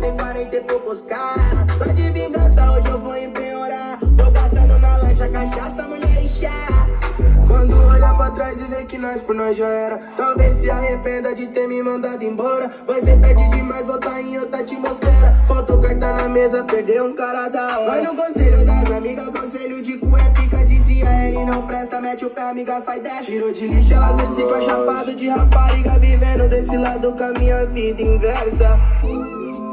tem 40 e poucos K. Só de vingança hoje eu vou empenhorar. Tô gastando na lancha, cachaça, mulher e chá. Quando olhar pra trás e ver que nós por nós já era, talvez se arrependa de ter me mandado embora. Vai ser tarde demais, voltar em outra atmosfera. Faltou carta na mesa, perdeu um cara da hora. Vai no conselho das amigas, conselho de cu é pica. Dizia ele não presta, mete o pé, amiga, sai desce. Tirou de lixo, ela recicla, chapado de rapariga. Vivendo desse lado com a minha vida inversa.